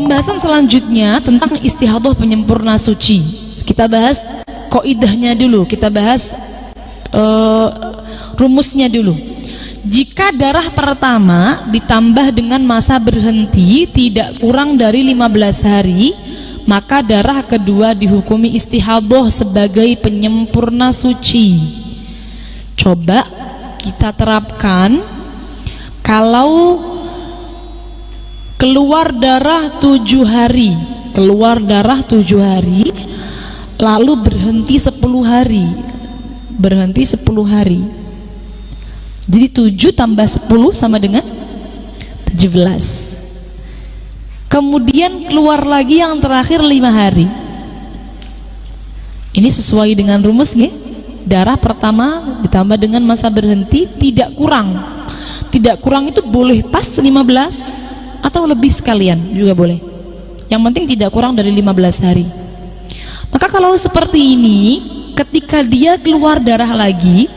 Pembahasan selanjutnya tentang istihadah penyempurna suci. Kita bahas qaidahnya dulu, kita bahas rumusnya dulu. Jika darah pertama ditambah dengan masa berhenti tidak kurang dari 15 hari, maka darah kedua dihukumi istihadah sebagai penyempurna suci. Coba kita terapkan, kalau keluar darah 7 hari, keluar darah 7 hari, lalu berhenti 10 hari, berhenti 10 hari. Jadi 7 tambah 10 sama dengan 17. Kemudian keluar lagi yang terakhir 5 hari. Ini sesuai dengan rumus nggih? Darah pertama ditambah dengan masa berhenti tidak kurang. Tidak kurang itu boleh pas 15 atau lebih sekalian juga boleh. Yang penting tidak kurang dari 15 hari. Maka kalau seperti ini, ketika dia keluar darah lagi,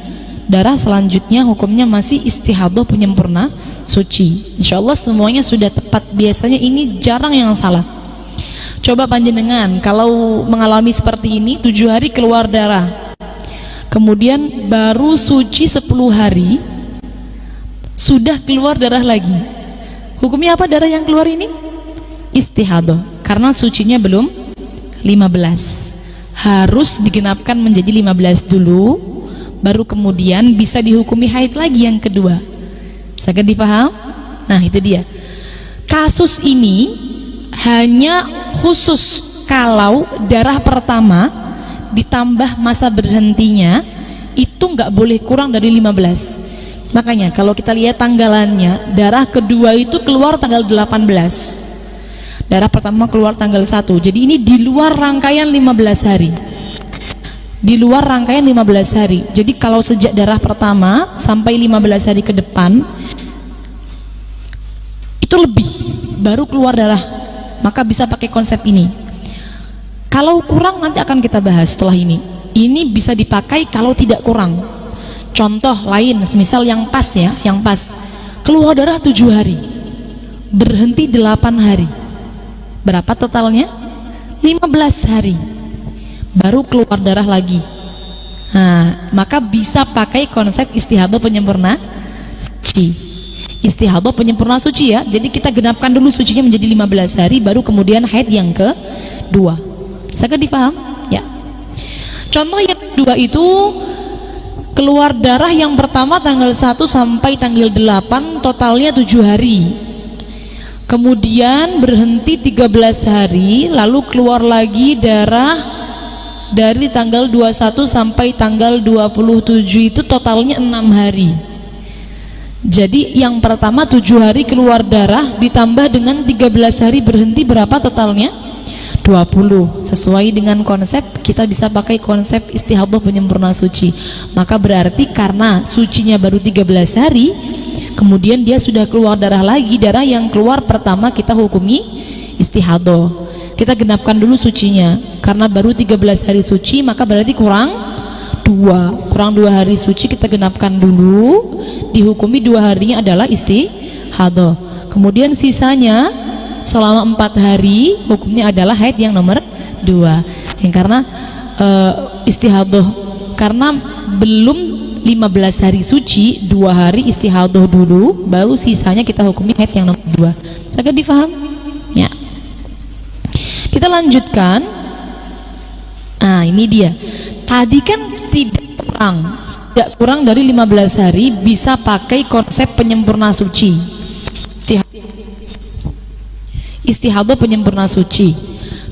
darah selanjutnya hukumnya masih istihadah penyempurna suci. Insya Allah semuanya sudah tepat. Biasanya ini jarang yang salah. Coba panjenengan kalau mengalami seperti ini, 7 hari keluar darah, kemudian baru suci 10 hari sudah keluar darah lagi, hukumnya apa darah yang keluar ini? Istihadah, karena sucinya belum 15. Harus digenapkan menjadi 15 dulu, baru kemudian bisa dihukumi haid lagi yang kedua. Sangat dipaham? Nah itu dia. Kasus ini hanya khusus kalau darah pertama ditambah masa berhentinya itu nggak boleh kurang dari 15. Makanya kalau kita lihat tanggalannya, darah kedua itu keluar tanggal 18, darah pertama keluar tanggal 1. Jadi ini di luar rangkaian 15 hari, di luar rangkaian 15 hari. Jadi kalau sejak darah pertama sampai 15 hari ke depan itu lebih baru keluar darah, maka bisa pakai konsep ini. Kalau kurang nanti akan kita bahas setelah ini. Ini bisa dipakai kalau tidak kurang. Contoh lain, misal yang pas ya, yang pas keluar darah 7 hari, berhenti 8 hari, berapa totalnya? 15 hari, baru keluar darah lagi. Nah, maka bisa pakai konsep istihadah penyempurna suci. Istihadah penyempurna suci ya. Jadi kita genapkan dulu sucinya menjadi 15 hari, baru kemudian haid yang kedua. Sangat dipaham? Ya. Contoh yang kedua itu keluar darah yang pertama tanggal 1 sampai tanggal 8, totalnya 7 hari. Kemudian berhenti 13 hari, lalu keluar lagi darah dari tanggal 21 sampai tanggal 27, itu totalnya 6 hari. Jadi yang pertama 7 hari keluar darah ditambah dengan 13 hari berhenti, berapa totalnya? 20. Sesuai dengan konsep, kita bisa pakai konsep istihadah penyempurna suci. Maka berarti karena sucinya baru 13 hari, kemudian dia sudah keluar darah lagi, darah yang keluar pertama kita hukumi istihadah. Kita genapkan dulu sucinya, karena baru 13 hari suci, maka berarti kurang 2 hari suci, kita genapkan dulu, dihukumi 2 harinya adalah istihadah. Kemudian sisanya selama 4 hari hukumnya adalah haid yang nomor 2. Yang karena istihadah, karena belum 15 hari suci, 2 hari istihadah dulu, baru sisanya kita hukumi haid yang nomor 2. Sangat difaham? Ya. Kita lanjutkan. Nah ini dia. Tadi kan tidak kurang dari 15 hari, bisa pakai konsep penyempurna suci. Istihadah penyempurna suci.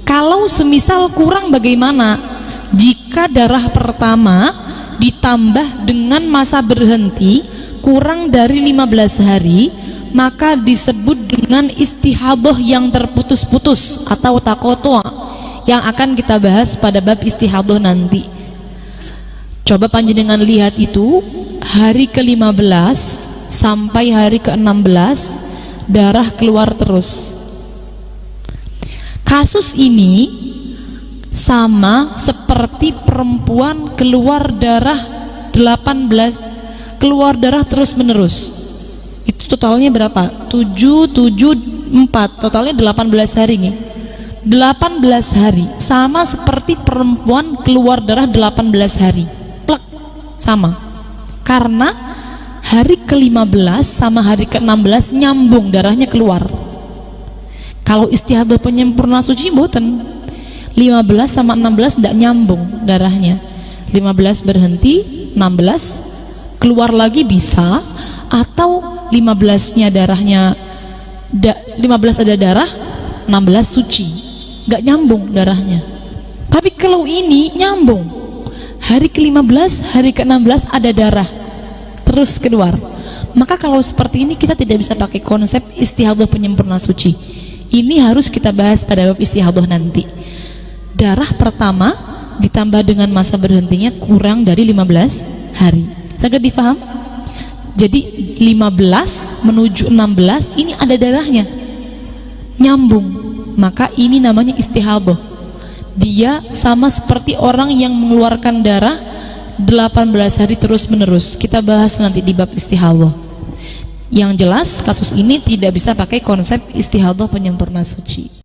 Kalau semisal kurang bagaimana? Jika darah pertama ditambah dengan masa berhenti kurang dari 15 hari, maka disebut dengan istihadah yang terputus-putus atau taqatu', yang akan kita bahas pada bab istihadah nanti. Coba panjenengan lihat itu, hari ke-15 sampai hari ke-16 darah keluar terus. Kasus ini sama seperti perempuan keluar darah 18, keluar darah terus menerus. Itu totalnya berapa? 7, 7, 4, totalnya 18 hari nih. 18 hari sama seperti perempuan keluar darah 18 hari. Plek, sama. Karena hari ke-15 sama hari ke-16 nyambung darahnya keluar. Kalau istihadah penyempurna suci boten, 15 sama 16 tidak nyambung darahnya. 15 berhenti, 16 keluar lagi bisa, atau 15-nya darahnya 15 ada darah, 16 suci, nggak nyambung darahnya. Tapi kalau ini nyambung, hari ke-15 hari ke-16 ada darah terus keluar. Maka kalau seperti ini kita tidak bisa pakai konsep istihadah penyempurna suci. Ini harus kita bahas pada bab istihadah nanti. Darah pertama ditambah dengan masa berhentinya kurang dari 15 hari. Sangat difaham? Jadi 15 menuju 16 ini ada darahnya nyambung, maka ini namanya istihadah. Dia sama seperti orang yang mengeluarkan darah 18 hari terus menerus. Kita bahas nanti di bab istihadah. Yang jelas kasus ini tidak bisa pakai konsep istihadah penyempurna suci.